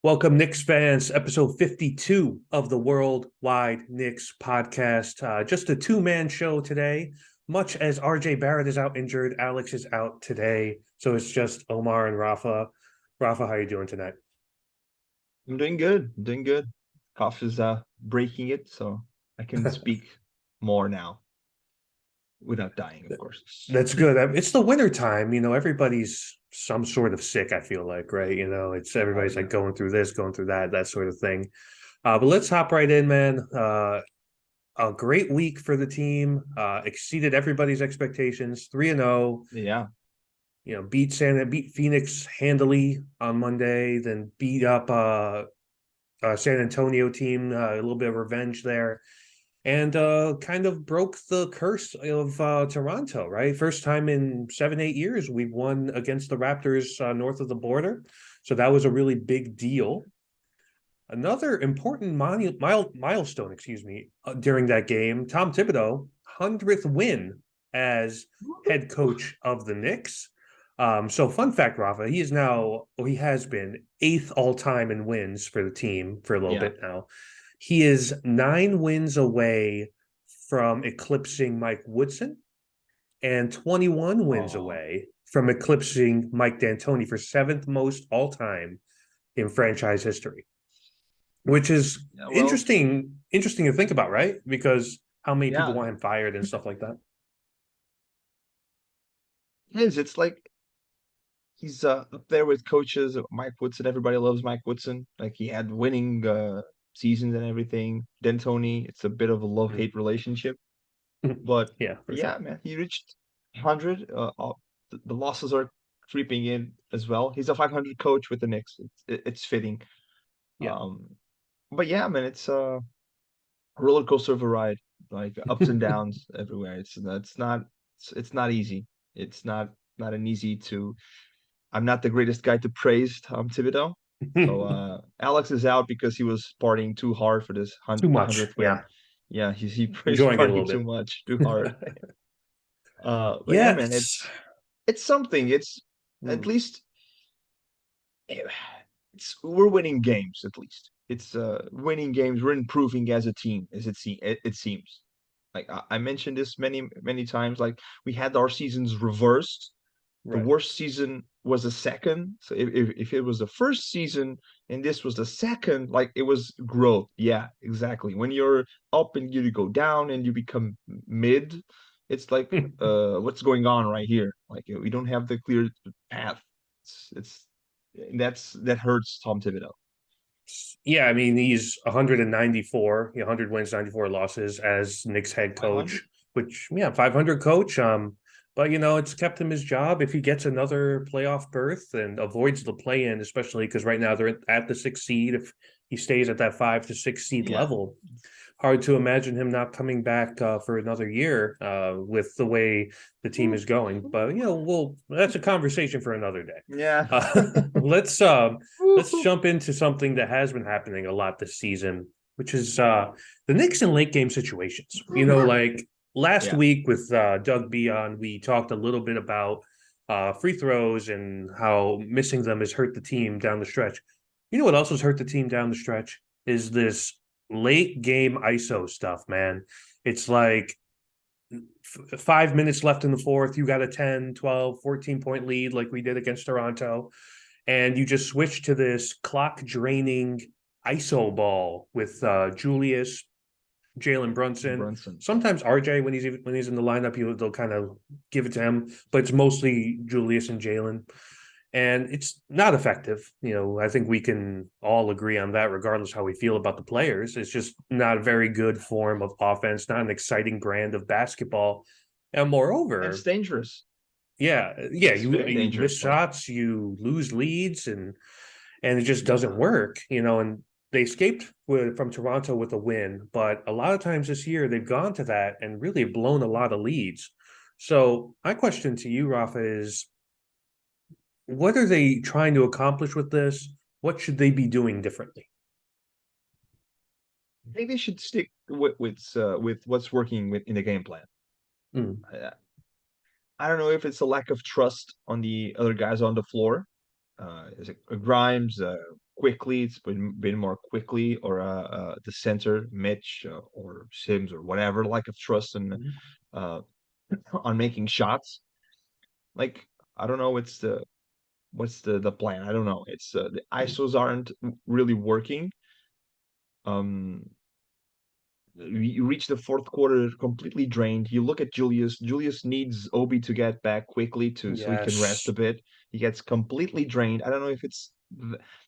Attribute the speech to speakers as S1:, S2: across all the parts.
S1: Welcome, Knicks fans, episode 52 of the Worldwide Knicks podcast. Just a two-man show today. Much as RJ Barrett is out injured, Alex is out today. So it's just Omar and Rafa. Rafa, how are you doing tonight?
S2: I'm doing good. I'm doing good. Cough is breaking it, so I can speak more now without dying, of course.
S1: That's good. It's the winter time. Everybody's some sort of sick, I feel like, right? It's
S2: Oh
S1: everybody's like
S2: yeah.
S1: going through this, going through that, that sort of thing. But let's hop right in, man. A great week for the team. Exceeded everybody's expectations. 3-0.
S2: Yeah.
S1: Beat Phoenix handily on Monday, then beat up San Antonio team. A little bit of revenge there, and kind of broke the curse of Toronto. Right, first time in 7-8 years we've won against the Raptors north of the border. So that was a really big deal. Another important milestone, excuse me, during that game, Tom Thibodeau, 100th win as head coach of the Knicks. So fun fact, Rafa, he has been eighth all time in wins for the team for a little
S2: Yeah.
S1: bit now. He is 9 wins away from eclipsing Mike Woodson and 21 wins
S2: Oh.
S1: away from eclipsing Mike D'Antoni for seventh most all time in franchise history, which is
S2: Yeah. Well,
S1: interesting to think about, right? Because how many people
S2: yeah.
S1: want him fired and stuff like that.
S2: It is. It's like he's up there with coaches. Mike Woodson. Everybody loves Mike Woodson. Like he had winning seasons and everything. D'Antoni. It's a bit of a love-hate relationship. But
S1: Yeah, for sure.
S2: yeah, man, he reached 100. The losses are creeping in as well. He's a 500 coach with the Knicks. It's fitting.
S1: Yeah.
S2: Um, but yeah, man, it's a roller coaster of a ride, like ups and downs everywhere. It's not easy. It's not an easy to. I'm not the greatest guy to praise Tom Thibodeau. So Alex is out because he was partying too hard for this
S1: Too much.
S2: 100th win.
S1: Yeah.
S2: Yeah, he's
S1: Enjoying it a
S2: partying
S1: little
S2: too
S1: bit.
S2: much, too hard. But yeah,
S1: Yeah,
S2: man,
S1: it's
S2: it's something. It's at
S1: mm,
S2: least it's we're winning games. At least it's winning games. We're improving as a team, as it seems. Like I mentioned this many times. Like we had our seasons reversed. The
S1: right.
S2: worst season was the second. So if it was the first season and this was the second, like it was growth. Yeah, exactly. When you're up and you go down and you become mid, it's like what's going on right here? Like we don't have the clear path. It's that hurts Tom Thibodeau.
S1: Yeah, I mean, he's 194, 100 wins, 94 losses as Knicks head
S2: 500?
S1: coach, which, yeah, 500 coach. But it's kept him his job. If he gets another playoff berth and avoids the play in, especially because right now they're at the 6th seed, if he stays at that 5 to 6 seed
S2: Yeah.
S1: level, hard to imagine him not coming back for another year with the way the team is going. But that's a conversation for another day.
S2: Yeah.
S1: Let's let's jump into something that has been happening a lot this season, which is the Knicks in late game situations. Like last
S2: Yeah.
S1: week with Doug B on, we talked a little bit about free throws and how missing them has hurt the team down the stretch. You know what else has hurt the team down the stretch is this late game ISO stuff, man. It's like 5 minutes left in the fourth. You got a 10, 12, 14 point lead like we did against Toronto. And you just switch to this clock draining ISO ball with Julius, Jalen Brunson,
S2: Brunson.
S1: sometimes RJ when he's in the lineup, they'll kind of give it to him, but it's mostly Julius and Jalen, and it's not effective. I think we can all agree on that, regardless how we feel about the players. It's just not a very good form of offense, not an exciting brand of basketball, and
S2: And it's
S1: moreover,
S2: dangerous.
S1: yeah,
S2: It's
S1: you
S2: very
S1: you miss
S2: dangerous. Like
S1: shots, you lose leads, and it just doesn't
S2: yeah.
S1: work. And they escaped from Toronto with a win, but a lot of times this year they've gone to that and really blown a lot of leads. So my question to you, Rafa, is what are they trying to accomplish with this? What should they be doing differently?
S2: I think they should stick with what's working in the game plan.
S1: Mm,
S2: I, I don't know if it's a lack of trust on the other guys on the floor. Is it Grimes? quickly. It's been more quickly, or the center Mitch or Sims or whatever, lack of trust and
S1: Mhm.
S2: uh, on making shots. Like I don't know, what's the plan? I don't know. It's the ISOs aren't really working. Um, you reach the fourth quarter completely drained. You look at Julius. Julius needs Obi to get back quickly to so he can rest
S1: Yes.
S2: a bit. He gets completely drained. I don't know if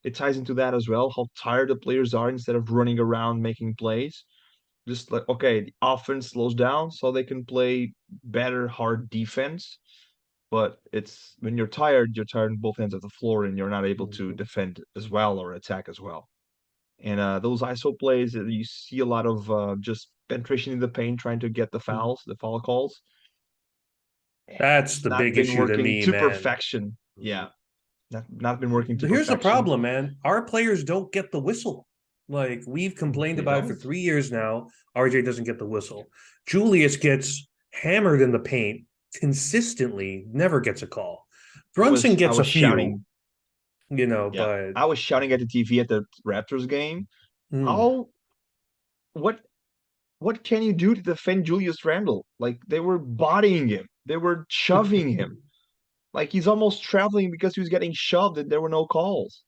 S2: it ties into that as well, how tired the players are instead of running around making plays. Just like okay, the offense slows down so they can play better hard defense. But it's when you're tired on both ends of the floor and you're not able to
S1: Mhm.
S2: defend as well or attack as well. And those ISO plays, you see a lot of just penetration in the paint, trying to get the foul calls.
S1: That's the
S2: Not
S1: big
S2: been
S1: issue to
S2: working
S1: me,
S2: to
S1: man.
S2: perfection. Yeah, not been working to
S1: Here's the
S2: perfection.
S1: problem, man. Our players don't get the whistle. Like we've complained
S2: They
S1: about it for
S2: don't.
S1: 3 years now. RJ doesn't get the whistle. Julius gets hammered in the paint consistently, never gets a call. Brunson
S2: I
S1: gets a
S2: was
S1: few,
S2: shouting. Yeah,
S1: but
S2: I was shouting at the TV at the Raptors game.
S1: mm,
S2: How what what can you do to defend Julius Randle? Like they were bodying him, they were shoving him. Like he's almost traveling because he was getting shoved and there were no calls.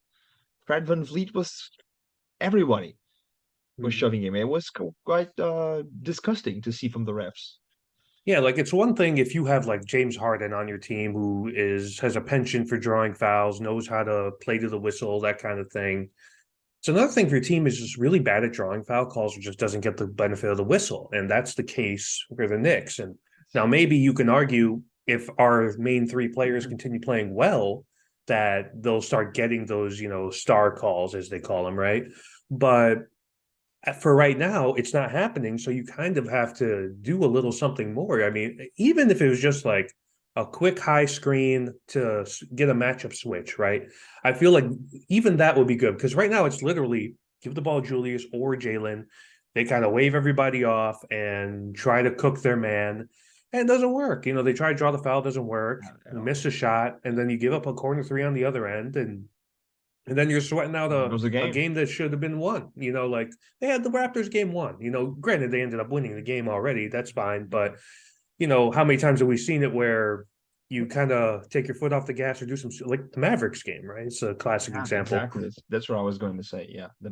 S2: Fred Van Vliet was everybody was
S1: mm.
S2: shoving him. It was quite disgusting to see from the refs.
S1: Yeah, like it's one thing if you have like James Harden on your team who is has a penchant for drawing fouls, knows how to play to the whistle, that kind of thing. It's another thing if your team is just really bad at drawing foul calls or just doesn't get the benefit of the whistle. And that's the case for the Knicks. And now maybe you can argue if our main three players continue playing well, that they'll start getting those, star calls as they call them, right? But for right now, it's not happening. So you kind of have to do a little something more. I mean, even if it was just like a quick high screen to get a matchup switch, right? I feel like even that would be good because right now it's literally give the ball to Julius or Jalen. They kind of wave everybody off and try to cook their man. And it doesn't work. They try to draw the foul, doesn't work.
S2: Not at
S1: You
S2: all.
S1: miss a shot, and then you give up a corner three on the other end, and then you're sweating out
S2: There goes the
S1: a
S2: game.
S1: game that should have been won. Like they had the Raptors game won. Granted they ended up winning the game already. That's fine. But how many times have we seen it where you kind of take your foot off the gas or do some like the Mavericks game, right? It's a classic
S2: Yeah,
S1: example.
S2: exactly. That's what I was going to say. Yeah, the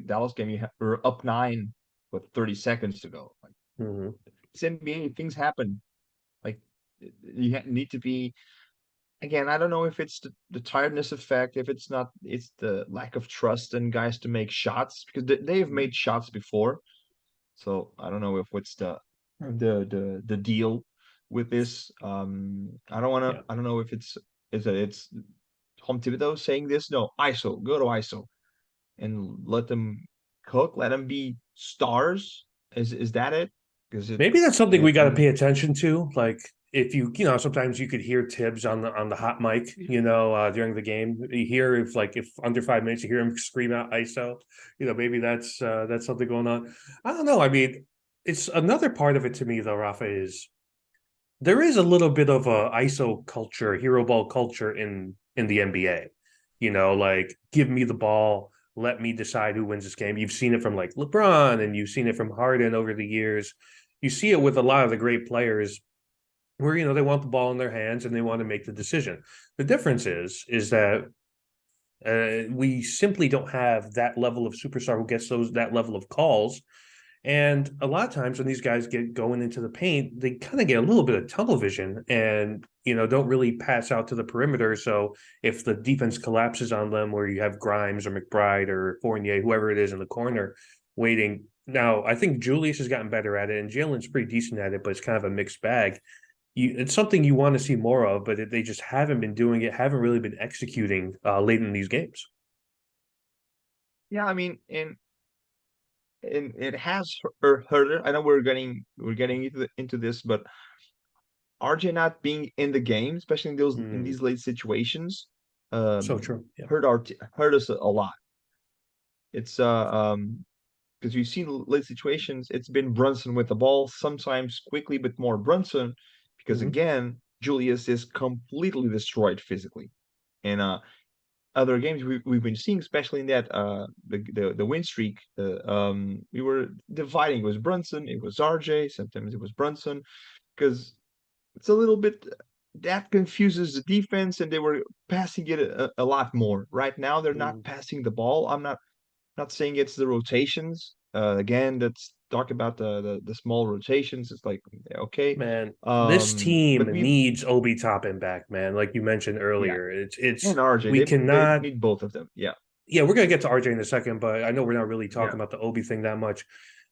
S2: Dallas game, were up nine with 30 seconds to go. Like
S1: Mm-hmm.
S2: it's NBA, things happen. Like you need to be again. I don't know if it's the tiredness effect, if it's not, it's the lack of trust in guys to make shots because they've made shots before. So I don't know if what's the deal with this.
S1: Yeah.
S2: I don't know if it's Tom Thibodeau saying this. No, ISO, go to ISO and let them cook, let them be stars. Is that it? Because
S1: Maybe that's something we got to
S2: and
S1: pay attention to. Like if sometimes you could hear Tibbs on the hot mic, during the game. You hear if under 5 minutes you hear him scream out ISO. Maybe that's something going on. I don't know. I mean, it's another part of it to me though, Rafa, is there is a little bit of a ISO culture, hero ball culture in the NBA. Like give me the ball, let me decide who wins this game. You've seen it from like LeBron and you've seen it from Harden over the years. You see it with a lot of the great players where they want the ball in their hands and they want to make the decision. The difference is that we simply don't have that level of superstar who gets that level of calls, and a lot of times when these guys get going into the paint, they kind of get a little bit of tunnel vision and, don't really pass out to the perimeter. So if the defense collapses on them, where you have Grimes or McBride or Fournier, whoever it is in the corner waiting. Now, I think Julius has gotten better at it and Jalen's pretty decent at it, but it's kind of a mixed bag. It's something you want to see more of, but they just haven't been doing it, haven't really been executing late in these games.
S2: yeah, I mean, and it has hurt her. I know we're getting into this, but RJ not being in the game, especially in
S1: Mm,
S2: these late situations,
S1: so true. Yeah.
S2: hurt us a lot. It's because you've seen late situations, it's been Brunson with the ball, sometimes quickly, but more Brunson, because
S1: Mm-hmm.
S2: again, Julius is completely destroyed physically. And other games we've been seeing, especially in that the win streak, we were dividing. It was Brunson, it was RJ, sometimes it was Brunson, because it's a little bit that confuses the defense, and they were passing it a lot more. Right now, they're not
S1: Mm.
S2: passing the ball. I'm not saying it's the rotations. Again, let's talk about the small rotations. It's like okay,
S1: Man, this team
S2: but we
S1: needs Obi Toppin back, man. Like you mentioned
S2: yeah,
S1: earlier, it's
S2: and RJ,
S1: we
S2: they
S1: cannot.
S2: need both of them. Yeah,
S1: Yeah, we're gonna get to RJ in a second, but I know we're not really
S2: yeah,
S1: talking about the Obi thing that much.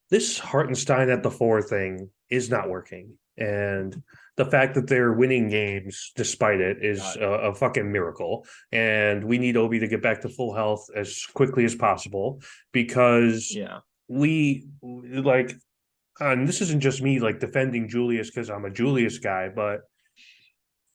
S1: This Hartenstein at the four thing is not working, and the fact that they're winning games despite it is
S2: God,
S1: a fucking miracle. And we need Obi to get back to full health as quickly as possible because
S2: yeah,
S1: we like. And this isn't just me like defending Julius because I'm a Julius guy, but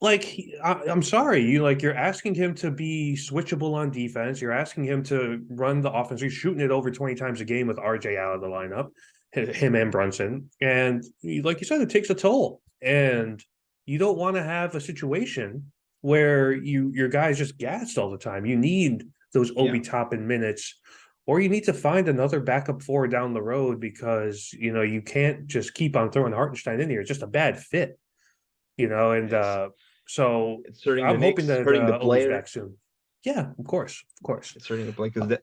S1: like I'm sorry, you're asking him to be switchable on defense. You're asking him to run the offense. You're shooting it over 20 times a game with RJ out of the lineup, him and Brunson, and like you said, it takes a toll. And you don't want to have a situation where your guys just gassed all the time. You need those
S2: yeah.
S1: Obi Toppin minutes, or you need to find another backup four down the road because you can't just keep on throwing Hartenstein in here. It's just a bad fit, and
S2: It's
S1: so
S2: it's hurting the
S1: I'm hoping
S2: Knicks,
S1: that
S2: hurting the
S1: Obi's
S2: player.
S1: back soon. Yeah, of course, of course.
S2: It's hurting the player because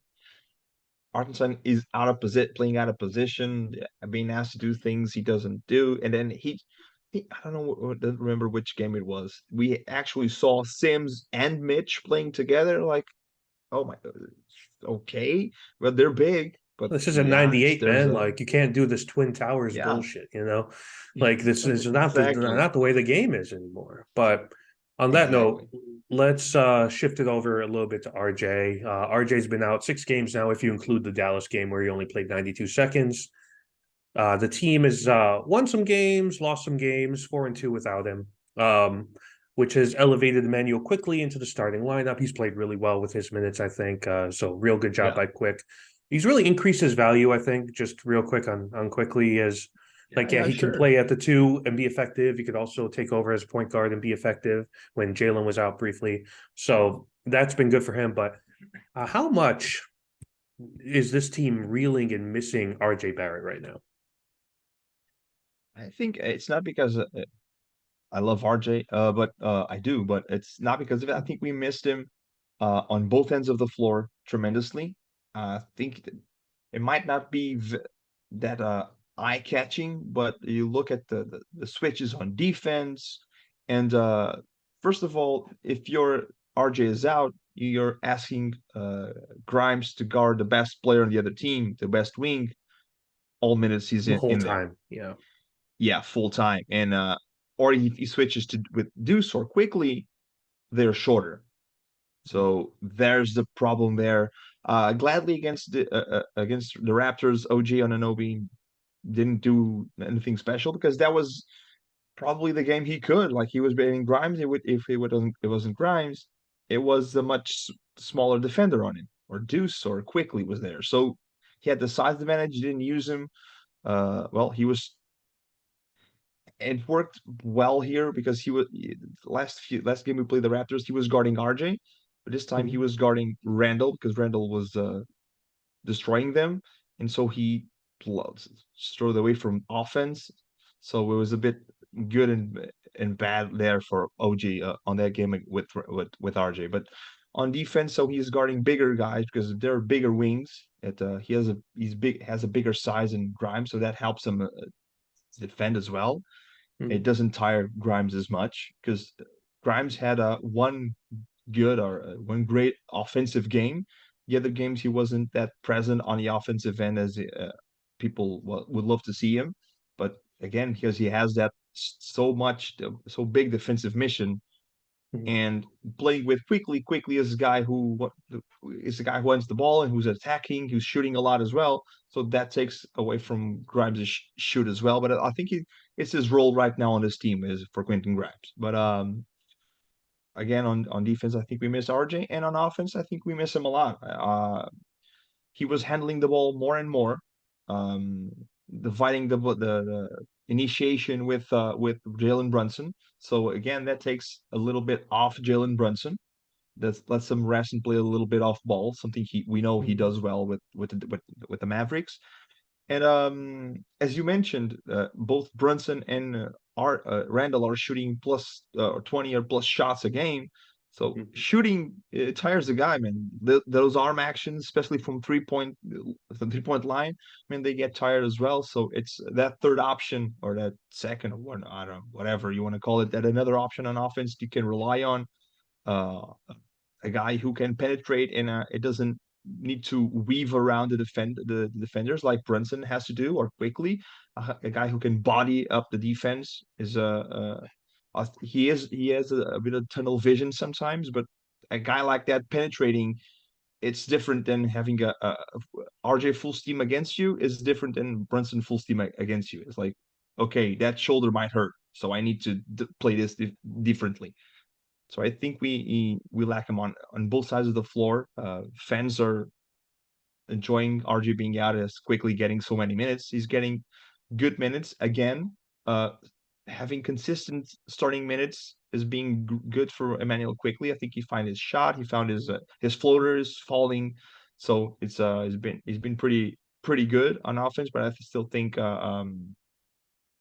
S2: Artenson is out of position, playing out of position, being asked to do things he doesn't do, and then I don't know, don't remember which game it was. We actually saw Sims and Mitch playing together. Like, oh my, okay, well they're big, but
S1: This is a
S2: yeah, it's
S1: '98,
S2: there's
S1: man.
S2: a
S1: Like you can't do this Twin Towers
S2: yeah,
S1: bullshit. Like this is not the
S2: exactly,
S1: not the way the game is anymore. But on that note,
S2: exactly.
S1: let's shift it over a little bit to RJ. RJ's been out 6 games now, if you include the Dallas game where he only played 92 seconds. The team has won some games, lost some games, 4-2 without him, which has elevated Emmanuel quickly into the starting lineup. He's played really well with his minutes, I think. So real good job
S2: Yeah,
S1: by Quick. He's really increased his value, I think, just real quick on Quickly as
S2: yeah,
S1: like, yeah,
S2: yeah,
S1: he can
S2: sure.
S1: play at the two and be effective. He could also take over as point guard and be effective when Jalen was out briefly. So that's been good for him. But how much is this team reeling and missing RJ Barrett right now?
S2: I think it's not because I love RJ, but I do, but it's not because of it. I think we missed him on both ends of the floor tremendously. I think it might not be that eye-catching, but you look at the switches on defense, and first of all, if your RJ is out, you're asking Grimes to guard the best player on the other team, the best wing, all minutes he's
S1: The whole
S2: in there.
S1: time. Yeah.
S2: Yeah, full time, and or if he switches to with Deuce or quickly, they're shorter. So there's the problem there. Gladly against the Raptors, OG Anunoby didn't do anything special because that was probably the game he could. Like he was beating Grimes, it wasn't Grimes, it was a much smaller defender on him, or Deuce or Quickly was there. So he had the size advantage. You didn't use him. Well, he was it worked well here because he was last game we played the Raptors, he was guarding RJ, but this time he
S1: Mhm.
S2: was guarding Randall because Randall was destroying them, and so he strode away from offense. So it was a bit good and bad there for OG on that game with RJ. But on defense, so he's guarding bigger guys because they're bigger wings. He's has a bigger size than Grimes, so that helps him defend as well. It
S1: Mhm.
S2: doesn't tire Grimes as much because Grimes had a one good or one great offensive game. The other games he wasn't that present on the offensive end as people would love to see him. But again, because he has that so big defensive mission,
S1: Mhm.
S2: and playing with quickly is a guy who wants the ball and who's attacking, who's shooting a lot as well. So that takes away from Grimes' shoot as well. But I think it's his role right now on this team is for Quentin Grimes. But again, on defense, I think we miss RJ, and on offense, I think we miss him a lot. He was handling the ball more and more, um, dividing the initiation with Jalen Brunson. So again, that takes a little bit off Jalen Brunson. Let him rest and play a little bit off ball, something we know he
S1: Mhm.
S2: does well with the Mavericks. And as you mentioned, both Brunson and Randall are shooting plus 20 or plus shots a game. So
S1: Mhm.
S2: shooting tires the guy, man. Those arm actions, especially from the 3 point line, man, they get tired as well. So it's that third option or that second or one, I don't know, whatever you want to call it, that another option on offense you can rely on. Uh, a guy who can penetrate and it doesn't need to weave around the defenders like Brunson has to do or quickly. A guy who can body up the defense is he has a bit of tunnel vision sometimes, but a guy like that penetrating, it's different than having a RJ full steam against you is different than Brunson full steam against you. It's like, okay, that shoulder might hurt, so I need to play this differently. So I think we lack him on both sides of the floor. Fans are enjoying RJ being out as quickly getting so many minutes. He's getting good minutes again. Uh, Having consistent starting minutes is being good for Emmanuel quickly. I think he found his shot. He found his floaters falling. So he's been pretty good on offense. But I still think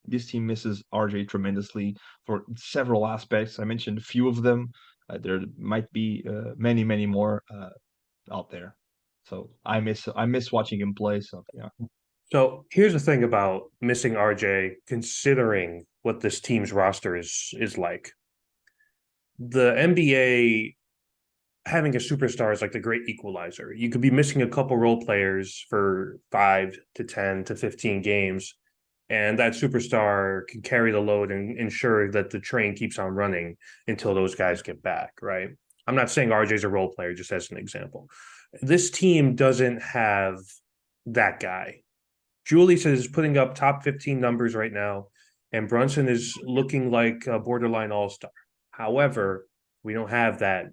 S2: this team misses RJ tremendously for several aspects. I mentioned a few of them. There might be many more out there. So I miss watching him play. So yeah,
S1: So here's the thing about missing RJ, considering what this team's roster is like. The NBA having a superstar is like the great equalizer. You could be missing a couple role players for 5 to 10 to 15 games, and that superstar can carry the load and ensure that the train keeps on running until those guys get back, right? I'm not saying RJ's a role player, just as an example. This team doesn't have that guy. Julius is putting up top 15 numbers right now, and Brunson is looking like a borderline all star. However, we don't have that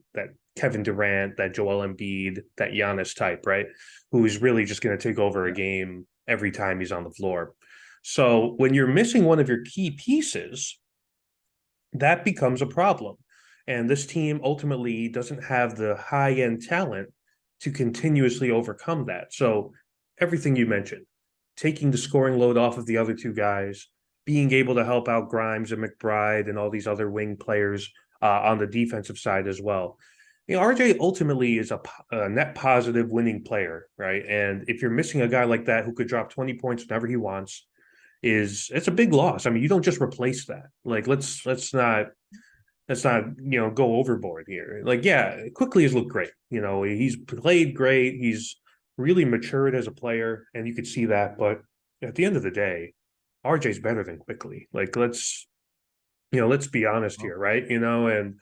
S1: Kevin Durant, that Joel Embiid, that Giannis type, right? Who is really just going to take over a
S2: yeah,
S1: game every time he's on the floor. So when you're missing one of your key pieces, that becomes a problem. And this team ultimately doesn't have the high end talent to continuously overcome that. So, everything you mentioned, taking the scoring load off of the other two guys, being able to help out Grimes and McBride and all these other wing players on the defensive side as well. You know, RJ ultimately is a net positive winning player, right? And if you're missing a guy like that who could drop 20 points whenever he wants, is it's a big loss. I mean, you don't just replace that. Like let's not go overboard here. Like yeah, quickly has looked great. You know, he's played great. He's really matured as a player, and you could see that. But at the end of the day, RJ's better than quickly. Like let's be honest
S2: well,
S1: here, right? And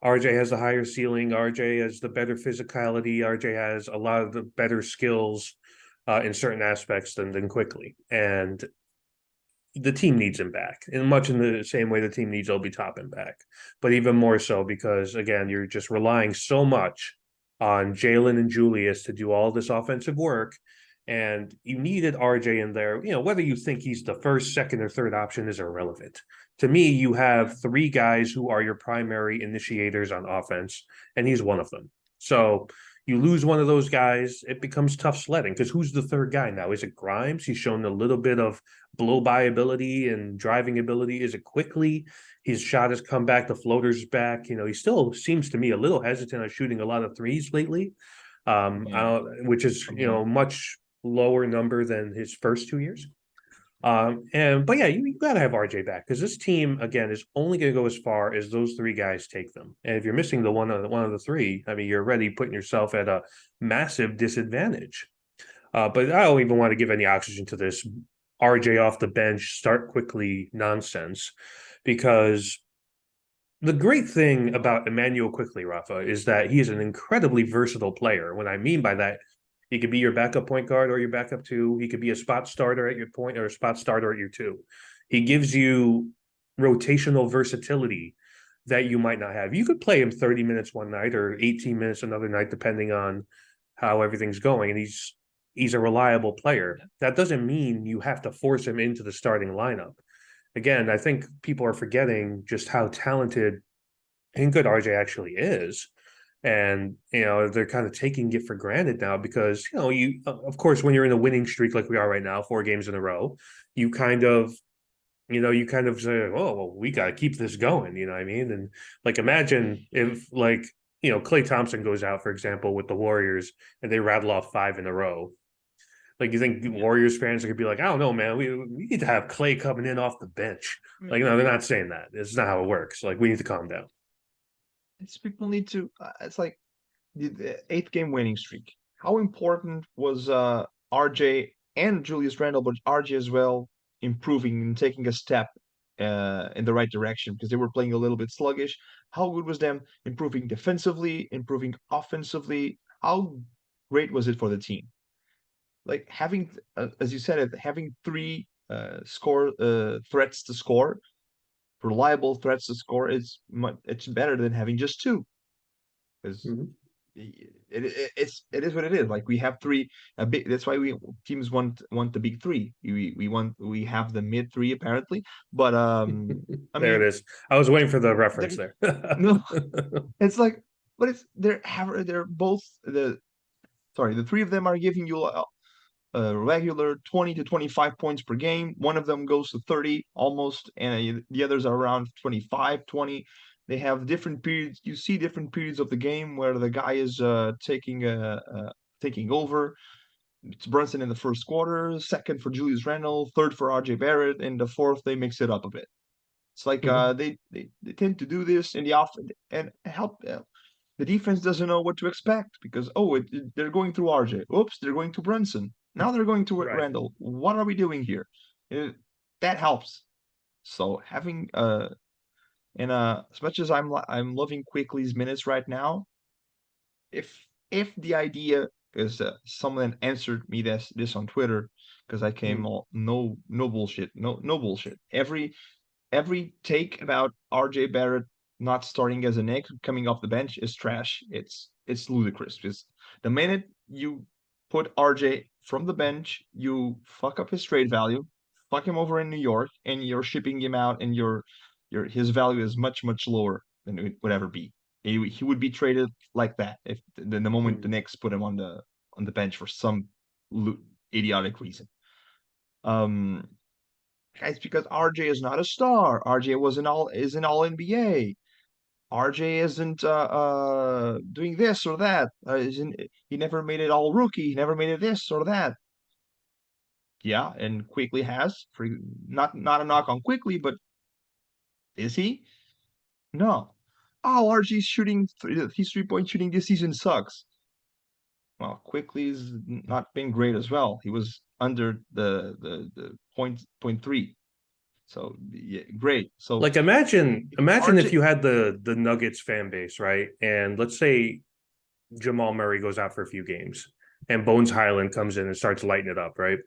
S1: RJ has the higher ceiling. RJ has the better physicality. RJ has a lot of the better skills in certain aspects than quickly. And the team needs him back in much in the same way the team needs Obi Toppin back, but even more so because again you're just relying so much on Jalen and Julius to do all this offensive work, and you needed RJ in there. Whether you think he's the first, second, or third option is irrelevant. To me, you have three guys who are your primary initiators on offense, and he's one of them. So you lose one of those guys, it becomes tough sledding because who's the third guy now? Is it Grimes? He's shown a little bit of blow by ability and driving ability. Is it quickly? His shot has come back. The floater's back. He still seems to me a little hesitant on shooting a lot of threes lately,
S2: yeah,
S1: which is
S2: somewhat.
S1: much lower number than his first 2 years. But yeah, you got to have RJ back because this team again is only going to go as far as those three guys take them. And if you're missing the one of the three, I mean, you're already putting yourself at a massive disadvantage. But I don't even want to give any oxygen to this RJ off the bench, start quickly nonsense, because the great thing about Emmanuel Quickly, Rafa, is that he is an incredibly versatile player. What I mean by that, he could be your backup point guard or your backup two. He could be a spot starter at your point or a spot starter at your two. He gives you rotational versatility that you might not have. You could play him 30 minutes one night or 18 minutes another night, depending on how everything's going. And he's a reliable player. That doesn't mean you have to force him into the starting lineup. Again, I think people are forgetting just how talented and good RJ actually is. And they're kind of taking it for granted now because you of course when you're in a winning streak like we are right now, 4 games in a row, you kind of you kind of say, oh, well, we got to keep this going. You know what I mean? And like, imagine if like, Klay Thompson goes out, for example, with the Warriors and they rattle off 5 in a row. Like, you think
S2: Yeah.
S1: Warriors fans are going to be like, I don't know, man, we need to have Klay coming in off the bench.
S2: I
S1: Like,
S2: mean,
S1: no, they're not saying that. It's not how it works. Like, we need to calm down.
S2: it's people need to. It's like the eighth game winning streak. How important was RJ and Julius Randle, but RJ as well, improving and taking a step in the right direction because they were playing a little bit sluggish. How good was them improving defensively, improving offensively? How great was it for the team? Like having, as you said, having three score threats to score, reliable threats to score is it's better than having just two because
S1: Mhm.
S2: it is what it is. Like we have three a big. That's why we teams want the big three. We have the mid three apparently, but I
S1: There it
S2: mean
S1: is. I was waiting for the reference
S2: they're
S1: there.
S2: no, it's like but it's they're both the three of them are giving you a regular 20 to 25 points per game. One of them goes to 30 almost, and the others are around 25, 20. They have different periods. You see different periods of the game where the guy is taking over. It's Brunson in the first quarter, second for Julius Randle, third for RJ Barrett, and the fourth they mix it up a bit. It's like
S1: Mhm.
S2: they tend to do this in the off and help. The defense doesn't know what to expect because they're going through RJ. Oops, they're going to Brunson. Now they're going to
S1: Right.
S2: Randall. What are we doing here? Uh, that helps. So having and as much as I'm loving Quickly's minutes right now, if the idea is someone answered me this on Twitter because I came
S1: Mm.
S2: all no bullshit no bullshit every take about RJ Barrett not starting as a Knick coming off the bench is trash. It's ludicrous because the minute you put RJ from the bench, you fuck up his trade value, fuck him over in New York, and you're shipping him out, and your his value is much lower than it would ever be. He would be traded like that if the moment the
S1: Mm.
S2: Knicks put him on the bench for some idiotic reason. Um, Guys, because RJ is not a star. RJ is an all NBA. RJ isn't doing this or that. Isn't he never made it all rookie? He never made it this or that. Yeah, and Quickly has. For not a knock on Quickly, but is he? No. Oh, RG's shooting his 3 point shooting this season sucks. Well, Quickly's not been great as well. He was under the point three. So yeah, great. So
S1: Like, imagine if
S2: RJ,
S1: you had the Nuggets fan base, right? And let's say Jamal Murray goes out for a few games and Bones Highland comes in and starts lighting it up, right?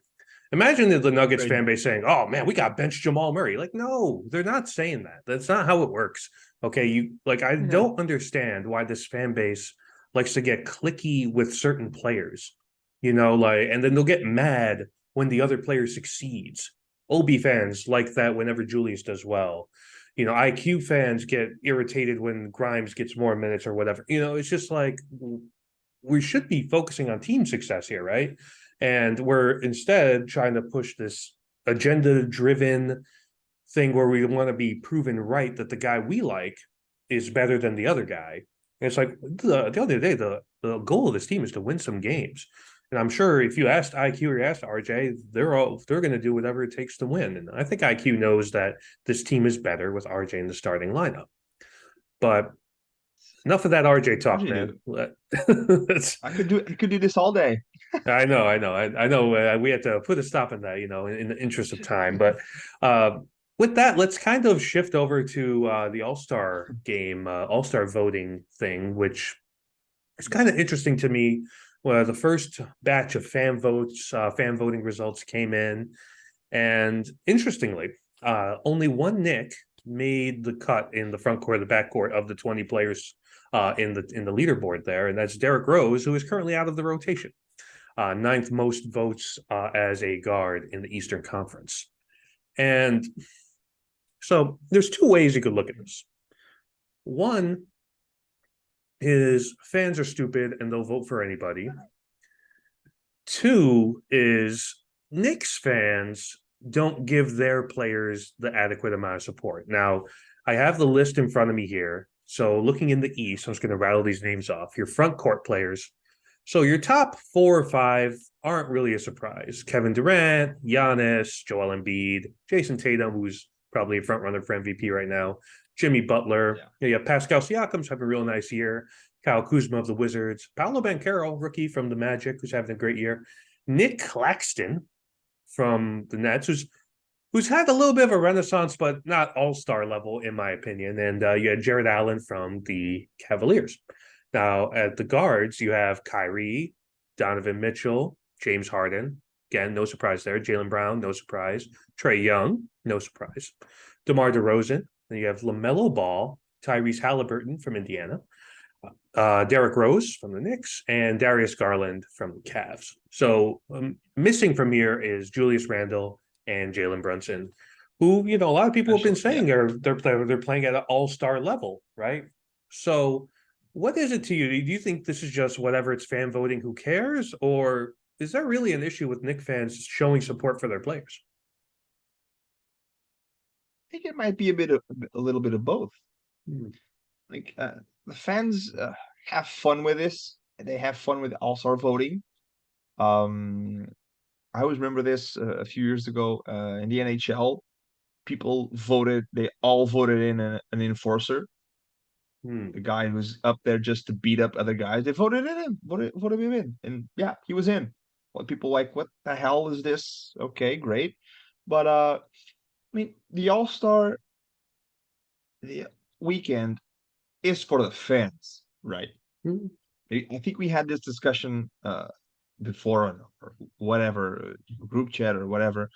S1: Imagine the Nuggets
S2: great.
S1: fan base saying, "Oh man, we got bench Jamal Murray." Like, no, they're not saying that. That's not how it works. Okay, I
S2: Yeah.
S1: don't understand why this fan base likes to get clicky with certain players. Like, and then they'll get mad when the other player succeeds. OB fans like that whenever Julius does well. IQ fans get irritated when Grimes gets more minutes or whatever. It's just like we should be focusing on team success here, right? And we're instead trying to push this agenda driven thing where we want to be proven right that the guy we like is better than the other guy. And it's like the other day, the goal of this team is to win some games. And I'm sure if you asked IQ or you asked RJ, they're going to do whatever it takes to win. And I think IQ knows that this team is better with RJ in the starting lineup. But enough of that RJ talk,
S2: RJ
S1: man.
S2: do. I could do this all day.
S1: I know. We had to put a stop in that, in the interest of time. But uh, with that, let's kind of shift over to the All Star game, All Star voting thing, which is kind of interesting to me. Well, the first batch of fan voting results came in, and interestingly, only one Nick made the cut in the front court, the back court of the 20 players in the leaderboard there, and that's Derrick Rose, who is currently out of the rotation, ninth most votes as a guard in the Eastern Conference. And so there's two ways you could look at this. One is fans are stupid and they'll vote for anybody. Two is Knicks fans don't give their players the adequate amount of support. Now, I have the list in front of me here. So looking in the East, I'm just going to rattle these names off. Your front court players. So your top 4 or 5 aren't really a surprise. Kevin Durant, Giannis, Joel Embiid, Jason Tatum, who's probably a front runner for MVP right now, Jimmy Butler.
S2: Yeah.
S1: You have Pascal Siakam's having a real nice year. Kyle Kuzma of the Wizards, Paolo Banchero, rookie from the Magic, who's having a great year. Nick Claxton from the Nets, who's had a little bit of a renaissance, but not all-star level, in my opinion. And you had Jared Allen from the Cavaliers. Now, at the guards, you have Kyrie, Donovan Mitchell, James Harden. Again, no surprise there. Jalen Brown, no surprise. Trae Young, no surprise. DeMar DeRozan. Then you have LaMelo Ball, Tyrese Halliburton from Indiana. Derrick Rose from the Knicks, and Darius Garland from the Cavs. So missing from here is Julius Randle and Jalen Brunson, who a lot of people have been saying they're playing at an all-star level, right? So what is it to you? Do you think this is just whatever, it's fan voting, who cares, or is there really an issue with Knicks fans showing support for their players?
S2: I think it might be a little bit of both. Like the fans have fun with this. They have fun with all-star voting. Um, I always remember this a few years ago in the NHL. People voted. They all voted in an enforcer, the guy who's up there just to beat up other guys. They voted in him, voted him in, and yeah, he was in. Well, people like, what the hell is this? Okay, great, but I mean, the All-Star the weekend is for the fans, right? I think we had this discussion before or whatever, group chat or whatever.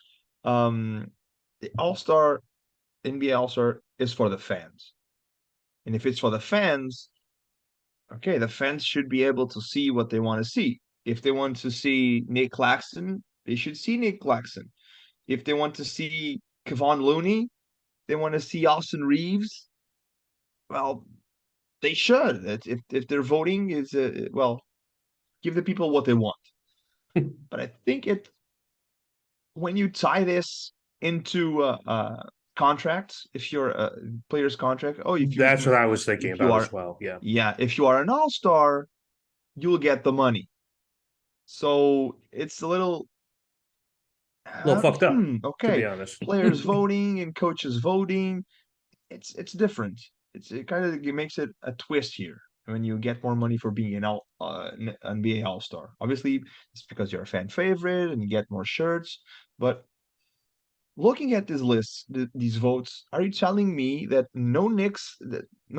S2: The All-Star, NBA All-Star is for the fans. And if it's for the fans, okay, the fans should be able to see what they want to see. If they want to see Nick Claxton, they should see Nick Claxton. If they want to see Kevon Looney, they want to see Austin Reeves, well, they should. If their voting is well, give the people what they want. But I think when you tie this into contracts, if you're a player's contract,
S1: That's what I was thinking
S2: if you
S1: about
S2: are
S1: as well. Yeah.
S2: yeah, if you are an all-star, you'll get the money. So it's a little
S1: Fucked up, to be
S2: okay.
S1: honest.
S2: Players voting and coaches voting, it's different. It kind of it makes it a twist here when you get more money for being an NBA All-Star. Obviously, it's because you're a fan favorite and you get more shirts. But looking at this list, these votes, are you telling me that no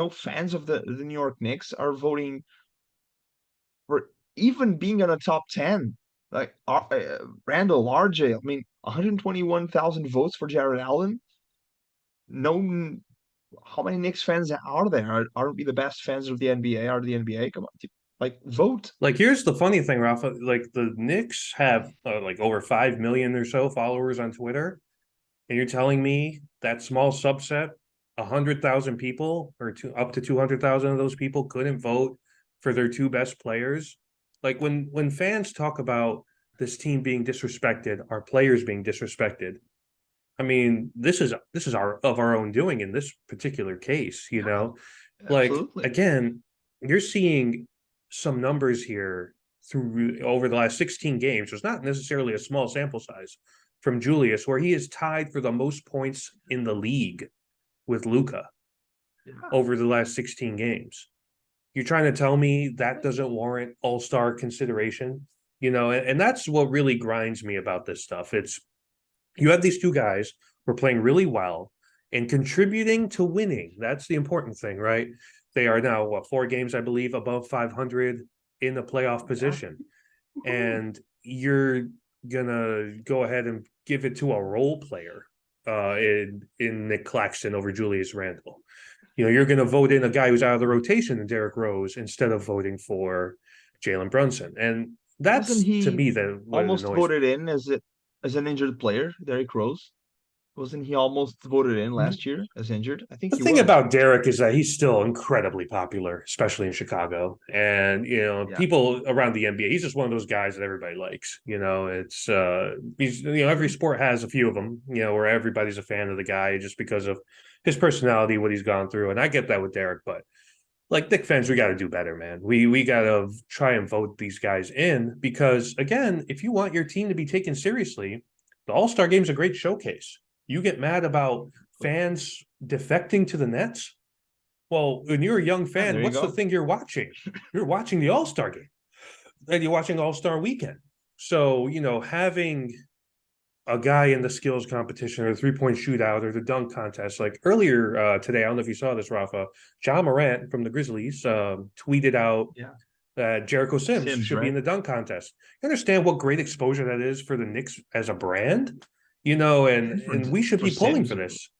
S2: fans of the New York Knicks are voting for even being in a top 10? Like Randall, RJ, I mean, 121,000 votes for Jared Allen. No, how many Knicks fans are there? Aren't we the best fans of the NBA? Are the NBA? Come on, like vote.
S1: Like, here's the funny thing, Rafa. Like, the Knicks have like over 5 million or so followers on Twitter, and you're telling me that small subset, 100,000 people or up to 200,000 of those people couldn't vote for their 2 best players? Like, when fans talk about this team being disrespected, our players being disrespected, I mean, this is our own doing in this particular case, Like,
S2: Absolutely.
S1: again, you're seeing some numbers here through over the last 16 games. It's not necessarily a small sample size from Julius, where he is tied for the most points in the league with Luka
S2: Yeah.
S1: over the last 16 games. You're trying to tell me that doesn't warrant all-star consideration? And that's what really grinds me about this stuff. It's you have these 2 guys who are playing really well and contributing to winning. That's the important thing, right? They are now, 4 games, I believe, above 500 in the playoff position. And you're gonna go ahead and give it to a role player in Nick Claxton over Julius Randle. You're gonna vote in a guy who's out of the rotation in Derrick Rose instead of voting for Jalen Brunson. And
S2: Wasn't
S1: that's, to
S2: he
S1: me, what
S2: almost
S1: annoys me.
S2: voted in as an injured player, Derrick Rose? wasn't he almost voted in
S1: Mhm.
S2: last year as injured? I think
S1: The
S2: he
S1: thing
S2: was.
S1: about Derek is that he's still incredibly popular, especially in Chicago. And,
S2: Yeah.
S1: people around the NBA, he's just one of those guys that everybody likes. Every sport has a few of them, where everybody's a fan of the guy just because of his personality, what he's gone through. And I get that with Derek, but like Knicks fans, we got to do better, man. We got to try and vote these guys in because, again, if you want your team to be taken seriously, the All Star Game is a great showcase. You get mad about fans defecting to the Nets. Well, when you're a young
S2: Yeah,
S1: fan,
S2: there you
S1: what's the
S2: go.
S1: thing you're watching? You're watching the All Star Game and you're watching All Star Weekend. So, having a guy in the skills competition or the 3-point shootout or the dunk contest. Like earlier today, I don't know if you saw this, Rafa. John Morant from the Grizzlies tweeted out
S2: Yeah.
S1: that Jericho Sims
S2: Sims,
S1: should be in
S2: right?
S1: the dunk contest. You understand what great exposure that is for the Knicks as a brand,
S2: For
S1: and we should
S2: for
S1: be pulling for
S2: Sims.
S1: this.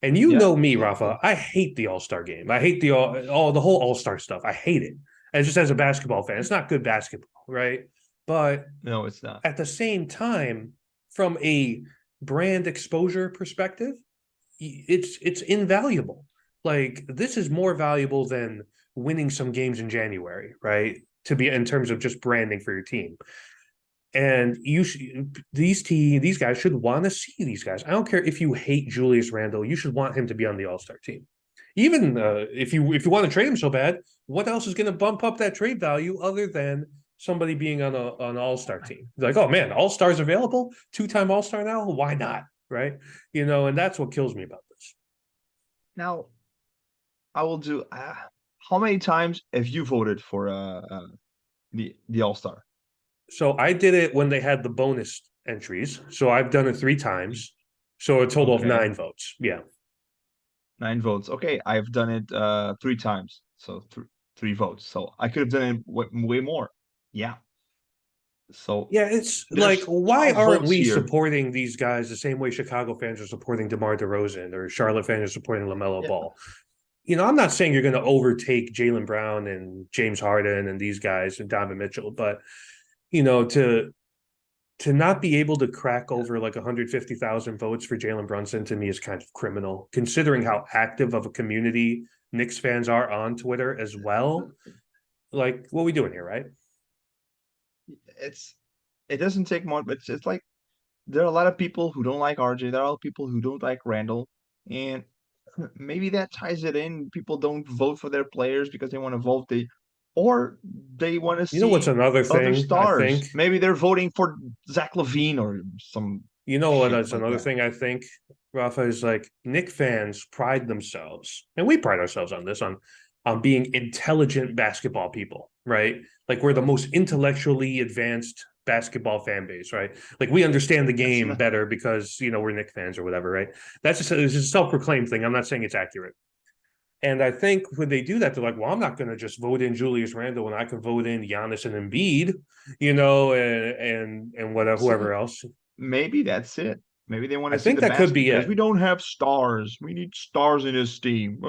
S1: And
S2: Yeah,
S1: me, Rafa,
S2: absolutely.
S1: I hate the All Star game. I hate all the whole All Star stuff. I hate it. And just as a basketball fan, it's not good basketball, right? But
S2: No, it's not.
S1: at the same time, from a brand exposure perspective, it's invaluable. Like this is more valuable than winning some games in January, right? To be in terms of just branding for your team. And these guys should want to see these guys. I don't care if you hate Julius Randle, you should want him to be on the All Star team. Even if you want to trade him so bad, what else is going to bump up that trade value other than somebody being on an All Star team? Like, oh man, All Stars available, 2-time All Star now. Why not? Right? And that's what kills me about this.
S2: Now, I will do. How many times have you voted for the All Star?
S1: So I did it when they had the bonus entries. So I've done it 3 times. So a total of
S2: Okay,
S1: 9 votes. Yeah.
S2: 9 votes. Okay, I've done it 3 times, so 3 votes. So I could have done it way more. Yeah. So
S1: Yeah, it's like,
S2: there's a lot
S1: why
S2: of
S1: aren't
S2: votes
S1: we
S2: here.
S1: supporting these guys the same way Chicago fans are supporting DeMar DeRozan or Charlotte fans are supporting LaMelo
S2: Yeah.
S1: Ball? I'm not saying you're going to overtake Jalen Brown and James Harden and these guys and Donovan Mitchell, but to not be able to crack over like 150,000 votes for Jalen Brunson to me is kind of criminal, considering how active of a community Knicks fans are on Twitter as well. Like, what are we doing here, right?
S2: It's it doesn't take much, but it's like there are a lot of people who don't like RJ. There are a lot of people who don't like Randall, and maybe that ties it in. People don't vote for their players because they want to vote or they want to
S1: You know what's
S2: see
S1: another
S2: other
S1: thing I think?
S2: stars. Maybe they're voting for Zach LaVine or some
S1: You know what?
S2: shit
S1: That's
S2: like
S1: another
S2: that.
S1: thing I think, Rafa, is like Nick fans pride themselves, and we pride ourselves on this, on being intelligent basketball people, right? Like we're the most intellectually advanced basketball fan base, right? Like we understand the
S2: That's
S1: game
S2: not.
S1: better because we're Nick fans or whatever, right? That's just it's a self-proclaimed thing. I'm not saying it's accurate. And I think when they do that, they're like, well, I'm not going to just vote in Julius Randle when I can vote in Giannis and Embiid, and whatever,
S2: See,
S1: whoever else.
S2: maybe that's it. Maybe they want
S1: I
S2: to see
S1: think
S2: the
S1: that could
S2: basket
S1: be
S2: because
S1: it.
S2: we don't have stars. We need stars in this team.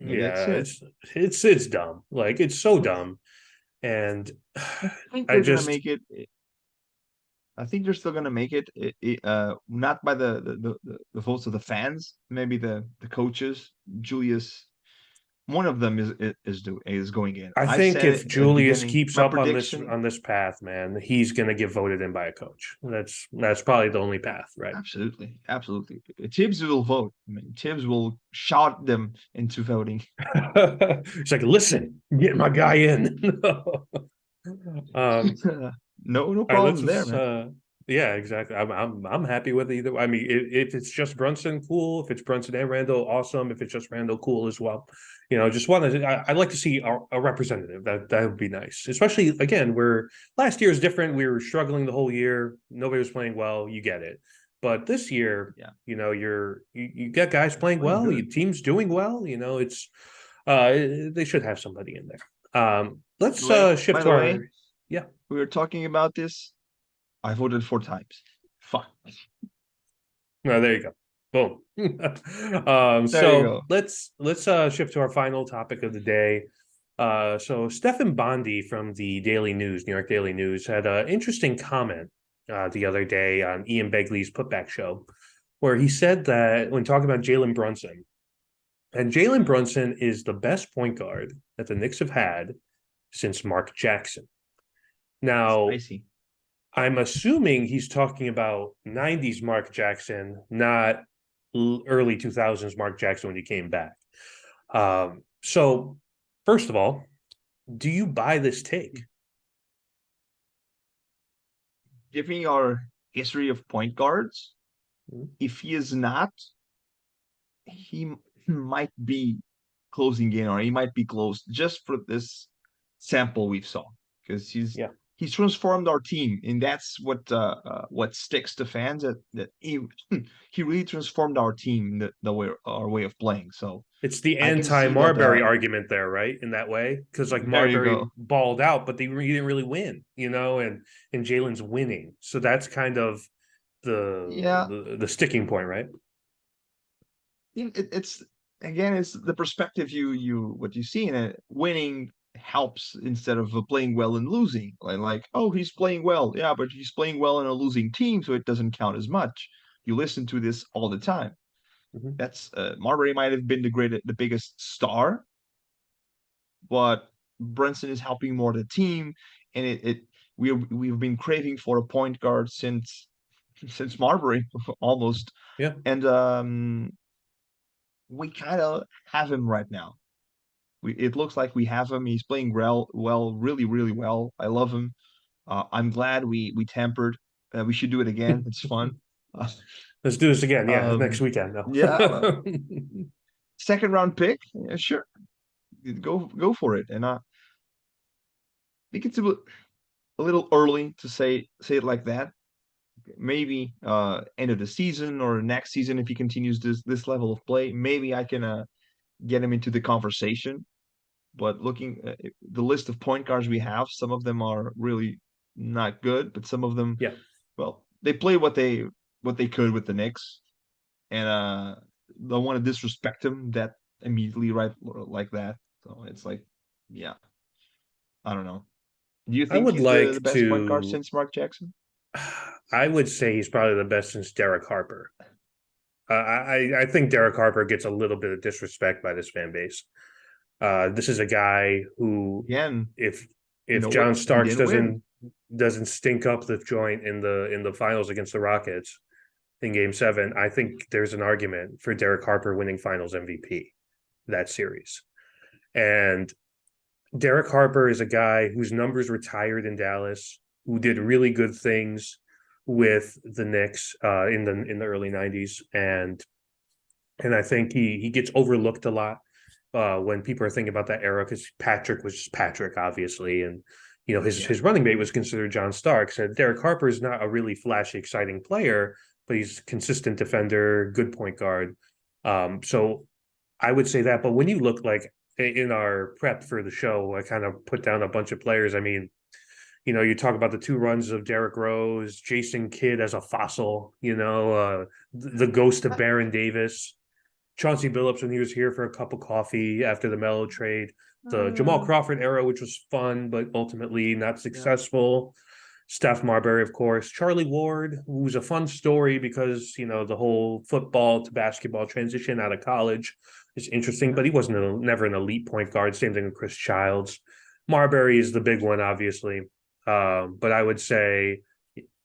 S2: Maybe that's
S1: Yeah,
S2: it.
S1: it's dumb. Like it's so dumb. And
S2: I think
S1: I
S2: they're gonna
S1: just
S2: make it. I think they're still gonna make it. Not by the votes of the fans. Maybe the coaches. Julius, one of them is going in.
S1: I
S2: I
S1: think
S2: said
S1: if
S2: it at the
S1: Julius
S2: beginning.
S1: keeps
S2: My
S1: up on this
S2: prediction.
S1: path, man, he's gonna get voted in by a coach. That's probably the only path, right?
S2: Absolutely, absolutely. Tibbs will vote. I mean, Tibbs will shout them into voting.
S1: It's like, listen, get my guy in.
S2: No, no
S1: All right, let's
S2: problems there,
S1: just
S2: man.
S1: yeah, exactly. I'm happy with either. I mean, if it's just Brunson, cool. If it's Brunson and Randall, awesome. If it's just Randall, cool as well. Just want to. I'd like to see a representative. That would be nice. Especially again, where last year is different. We were struggling the whole year. Nobody was playing well. You get it. But this year,
S2: Yeah,
S1: you got guys
S2: it's
S1: playing
S2: playing
S1: well. Your
S2: good.
S1: team's doing well. It's they should have somebody in there. Let's shift
S2: By
S1: to
S2: the way,
S1: our yeah.
S2: we were talking about this. I voted 4 times. Fine.
S1: No, there you go. Boom.
S2: There you
S1: So
S2: go.
S1: let's shift to our final topic of the day. So Stephen Bondi from the Daily News, New York Daily News, had an interesting comment the other day on Ian Begley's Putback Show. where he said that when talking about Jalen Brunson, and Jalen Brunson is the best point guard that the Knicks have had since Mark Jackson. Now,
S2: Spicy.
S1: I'm assuming he's talking about 90s Mark Jackson, not early 2000s Mark Jackson when he came back. So, first of all, do you buy this take?
S2: Given our history of point guards,
S1: Mm-hmm.
S2: if he is not, he might be closing in, or he might be close just for this sample we saw, because
S1: Yeah.
S2: he's transformed our team, and that's what sticks to fans, that he he really transformed our team, the way, our way of playing. So
S1: It's the
S2: I can see that.
S1: anti-Marbury argument there, right? In that way, because like
S2: There you
S1: Marbury
S2: go.
S1: balled out, but he didn't really win, and Jalen's winning, so that's kind of
S2: Yeah,
S1: the sticking point, right?
S2: yeah, it's, again, it's the perspective you what you see in it. Winning helps instead of playing well and losing. Like, oh, he's playing well, yeah, but he's playing well in a losing team, so it doesn't count as much. You listen to this all the time.
S1: Mm-hmm.
S2: That's Marbury might have been the biggest star, but Brunson is helping more the team, and we've been craving for a point guard since Marbury almost,
S1: Yeah,
S2: and we kind of have him right now. It looks like we have him. He's playing well, really, really well. I love him. I'm glad we tampered. We should do it again. It's fun. Uh,
S1: let's do this again. Yeah, next
S2: um,
S1: weekend.
S2: yeah, well,
S1: No.
S2: second round pick. Yeah, sure, go for it. And I think it's a little early to say it like that. Maybe end of the season or next season, if he continues this level of play, maybe I can get him into the conversation. But looking at the list of point guards we have, some of them are really not good, but some of them,
S1: Yeah,
S2: well, they play what they could with the Knicks, and don't want to disrespect them that immediately, right, like that. So it's like, yeah, I don't know. Do you
S1: I
S2: think
S1: would
S2: he's the
S1: like
S2: best point guard
S1: to.
S2: since Mark Jackson?
S1: I would say he's probably the best since Derek Harper. I think Derek Harper gets a little bit of disrespect by this fan base. This is a guy who,
S2: Again,
S1: if
S2: you
S1: if
S2: know what?
S1: John
S2: He
S1: Starks
S2: didn't win.
S1: doesn't stink up the joint in the finals against the Rockets in Game 7, I think there's an argument for Derek Harper winning Finals MVP that series. And Derek Harper is a guy whose numbers retired in Dallas, who did really good things with the Knicks in the early '90s, and I think he gets overlooked a lot when people are thinking about that era, because Patrick was just Patrick, obviously, and his
S2: Yeah.
S1: his running mate was considered John Starks. And Derek Harper is not a really flashy, exciting player, but he's a consistent defender, good point guard. So I would say that. But when you look like in our prep for the show, I kind of put down a bunch of players. I mean, you talk about the two runs of Derrick Rose, Jason Kidd as a fossil, the ghost of Baron Davis, Chauncey Billups when he was here for a cup of coffee after the Melo trade, the Jamal
S2: Uh,
S1: Crawford era, which was fun, but ultimately not
S2: yeah.
S1: successful. Steph Marbury, of course, Charlie Ward, who's a fun story because, the whole football to basketball transition out of college is interesting,
S2: Yeah.
S1: but he wasn't never an elite point guard. Same thing with Chris Childs. Marbury is the big one, obviously. But I would say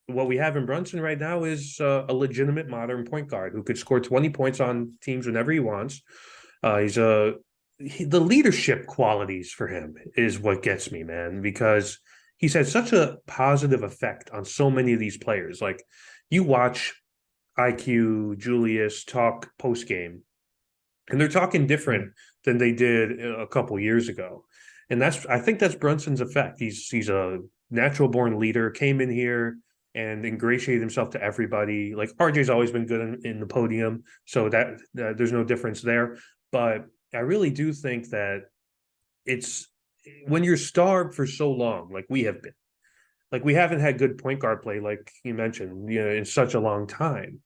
S1: what we have in Brunson right now is a legitimate modern point guard who could score 20 points on teams whenever he wants. The leadership qualities for him is what gets me, man, because he's had such a positive effect on so many of these players. Like, you watch IQ, Julius talk post game, and they're talking
S2: Mm.
S1: different than they did a couple years ago. And I think that's Brunson's effect. He's a natural born leader, came in here and ingratiated himself to everybody. Like, RJ's always been good in the podium, so that there's no difference there. But I really do think that it's when you're starved for so long, like we have been, like we haven't had good point guard play, like you mentioned, in such a long time.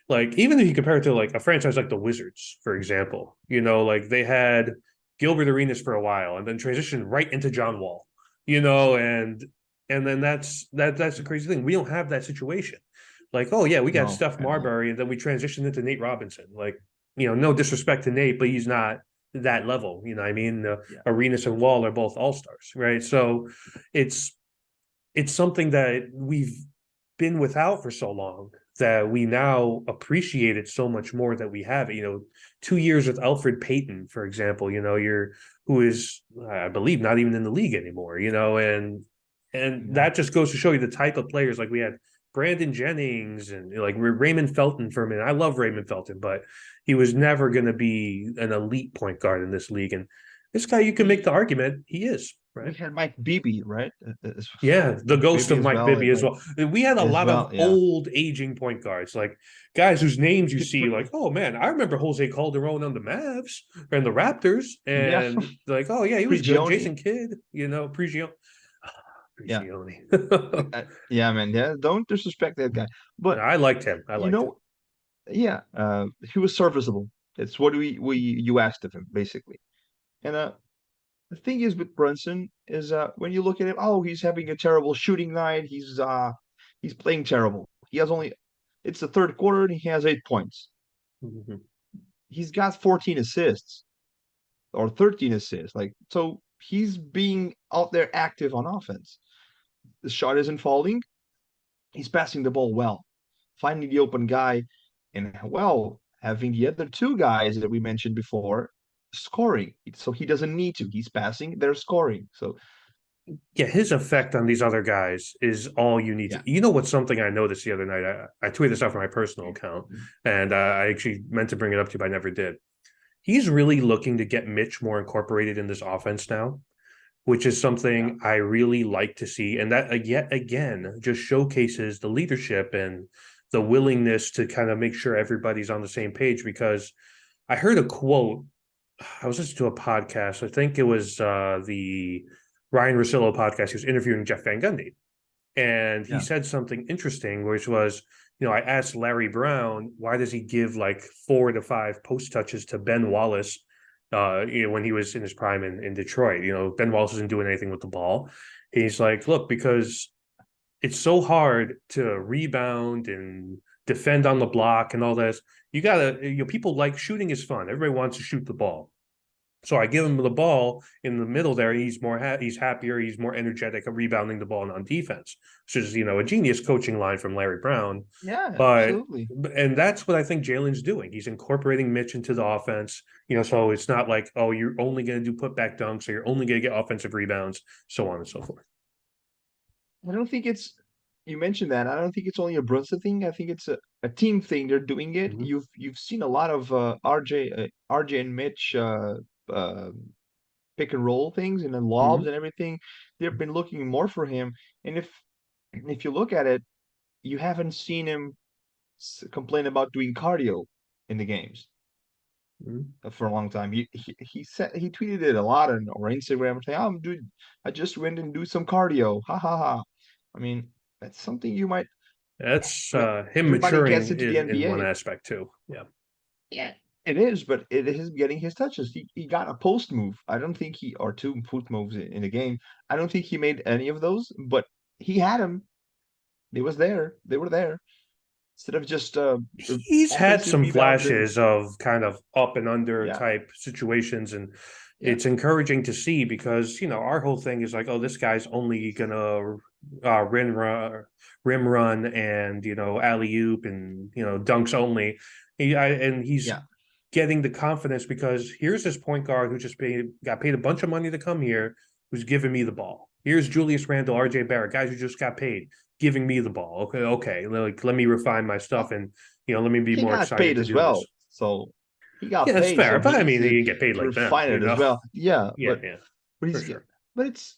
S1: Like, even if you compare it to like a franchise like the Wizards, for example, like they had Gilbert Arenas for a while and then transitioned right into John Wall, and then that's the crazy thing. We don't have that situation. Like, oh yeah, we got
S2: No,
S1: Steph
S2: at all.
S1: Marbury, and then we transitioned into Nate Robinson. Like, no disrespect to Nate, but he's not that level. You know, what I mean,
S2: Yeah.
S1: Arenas and Wall are both all stars, right? So it's it's something that we've been without for so long that we now appreciate it so much more that we have it. 2 years with Alfred Payton, for example, you're who is, I believe, not even in the league anymore, and
S2: Yeah.
S1: that just goes to show you the type of players like we had Brandon Jennings and like Raymond Felton for a minute. I love Raymond Felton, but he was never going to be an elite point guard in this league. And this guy, you can make the
S2: We
S1: argument he is,
S2: we
S1: right?
S2: had Mike Bibby, right?
S1: Yeah, the
S2: Mike
S1: ghost
S2: Bibby
S1: of
S2: as
S1: Mike
S2: well.
S1: Bibby as well. We had a
S2: As
S1: lot of
S2: well, yeah.
S1: old aging point guards, like guys whose names you
S2: He
S1: see,
S2: put,
S1: like, oh man, I remember Jose Calderon on the Mavs and the Raptors,
S2: yeah,
S1: and like, oh yeah, he was good.
S2: Prigioni.
S1: Jason Kidd, Prigioni,
S2: Yeah.
S1: Prigioni.
S2: Yeah, man. Yeah, don't disrespect that guy. But
S1: I liked him. I
S2: you
S1: liked him.
S2: know, yeah, he was serviceable. It's what we you asked of him, basically. And the thing is with Brunson is when you look at him, oh, he's having a terrible shooting night. He's playing terrible. He has only it's the third quarter and he has 8 points.
S1: Mhm.
S2: He's got 14 assists or 13 assists. Like so he's being out there active on offense. The shot isn't falling. He's passing the ball well, finding the open guy, and well, having the other two guys that we mentioned before scoring. So he doesn't need to. He's passing, they're scoring. So
S1: Yeah, his effect on these other guys is all you need to.
S2: yeah.
S1: What's something I noticed the other night? I tweeted this out from my personal account, and I actually meant to bring it up to you, but I never did. He's really looking to get Mitch more incorporated in this offense now, which is
S2: Yeah.
S1: something I really like to see. And that yet again just showcases the leadership and the willingness to kind of make sure everybody's on the same page. Because I heard a quote, I was listening to a podcast, I think it was the Ryan Russillo podcast. He was interviewing Jeff Van Gundy. And he
S2: Yeah.
S1: said something interesting, which was, I asked Larry Brown, why does he give like 4 to 5 post touches to Ben Wallace, when he was in his prime in Detroit? Ben Wallace isn't doing anything with the ball. And he's like, look, because it's so hard to rebound and defend on the block and all this. You gotta, people like shooting is fun. Everybody wants to shoot the ball. So I give him the ball in the middle there. He's he's happier. He's more energetic of rebounding the ball and on defense. Which is a genius coaching line from Larry Brown.
S2: Yeah,
S1: But
S2: absolutely.
S1: and that's what I think Jalen's doing. He's incorporating Mitch into the offense. So it's not like, oh, you're only going to do putback dunks or you're only going to get offensive rebounds, so on and so forth.
S2: I don't think it's you mentioned that. I don't think it's only a Brunson thing. I think it's a team thing. They're doing it.
S1: Mm-hmm.
S2: You've seen a lot of RJ and Mitch uh, pick and roll things and then lobs
S1: Mm-hmm.
S2: and everything. They've been looking more for him. And if you look at it, you haven't seen him complain about doing cardio in the games
S1: Mm-hmm.
S2: for a long time. He said he tweeted it a lot on or Instagram saying, "I'm doing, I just went and do some cardio." Ha ha ha. I mean, that's something you might.
S1: That's
S2: But
S1: him
S2: everybody gets
S1: maturing
S2: into the
S1: in one
S2: NBA.
S1: aspect too. Yeah.
S2: Yeah, it is, but it is getting his touches. He got a post move. I don't think he or two post moves in the game. I don't think he made any of those, but he had them. They was there. They were there. Instead of just
S1: He's had
S2: offensive
S1: some
S2: rebounds and
S1: flashes of kind of up and under
S2: yeah,
S1: type situations, and
S2: yeah,
S1: it's encouraging to see because our whole thing is like, oh, this guy's only gonna rim run, and alley oop and dunks only. And he's
S2: yeah.
S1: getting the confidence because here's this point guard who just got paid a bunch of money to come here, who's giving me the ball. Here's Julius Randle, RJ Barrett, guys who just got paid, giving me the ball. Okay, like let me refine my stuff
S2: Well,
S1: and let me be
S2: he
S1: more
S2: got
S1: excited
S2: paid
S1: to
S2: as
S1: do
S2: well.
S1: this.
S2: So he
S1: Yeah,
S2: got
S1: that's
S2: paid,
S1: fair,
S2: so
S1: but
S2: he
S1: I
S2: needs
S1: mean, he didn't get paid
S2: to
S1: like them,
S2: refine it as well. Yeah,
S1: Yeah, yeah,
S2: but
S1: for
S2: he's
S1: sure.
S2: but it's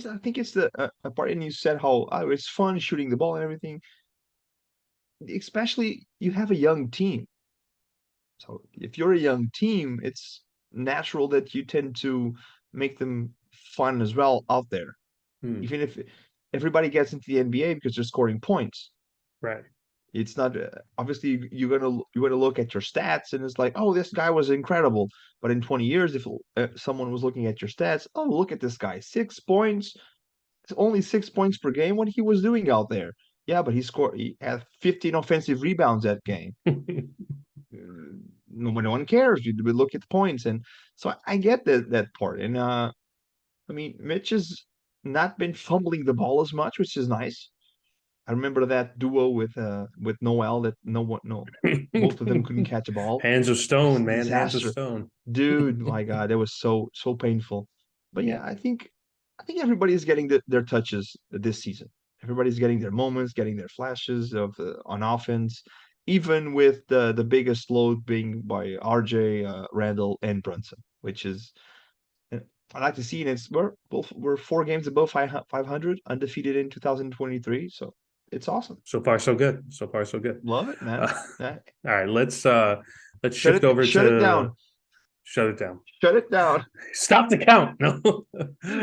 S2: I think it's the a part and you said how oh, it's fun shooting the ball and everything. Especially you have a young team. So if you're a young team, it's natural that you tend to make them fun as well out there.
S1: Hmm,
S2: Even if everybody gets into the NBA because they're scoring points.
S1: right.
S2: It's not obviously you're gonna look at your stats and it's like, oh, this guy was incredible. But in 20 years, if someone was looking at your stats, oh, look at this guy, 6 points. It's only 6 points per game. What he was doing out there? Yeah, but he had 15 offensive rebounds that game. No one cares. We look at the points, and so I get that part. And I mean, Mitch has not been fumbling the ball as much, which is nice. I remember that duo with Noel that no both of them couldn't catch a ball.
S1: Hands of
S2: It was
S1: stone,
S2: a
S1: man. Hands of
S2: disaster.
S1: stone.
S2: Dude, my God, that was so painful. But
S1: Yeah.
S2: yeah, I think everybody is getting their touches this season. Everybody's getting their moments, getting their flashes of on offense, even with the biggest load being by RJ, Randall, and Brunson, which is uh, I like to see it. We're 4 games above 500, undefeated in 2023, so it's awesome.
S1: So far, so good. So far, so good.
S2: Love it, man.
S1: Uh,
S2: Yeah.
S1: all right, let's shift over
S2: Shut it
S1: to
S2: down.
S1: shut it down.
S2: Shut it down.
S1: Stop the count. No.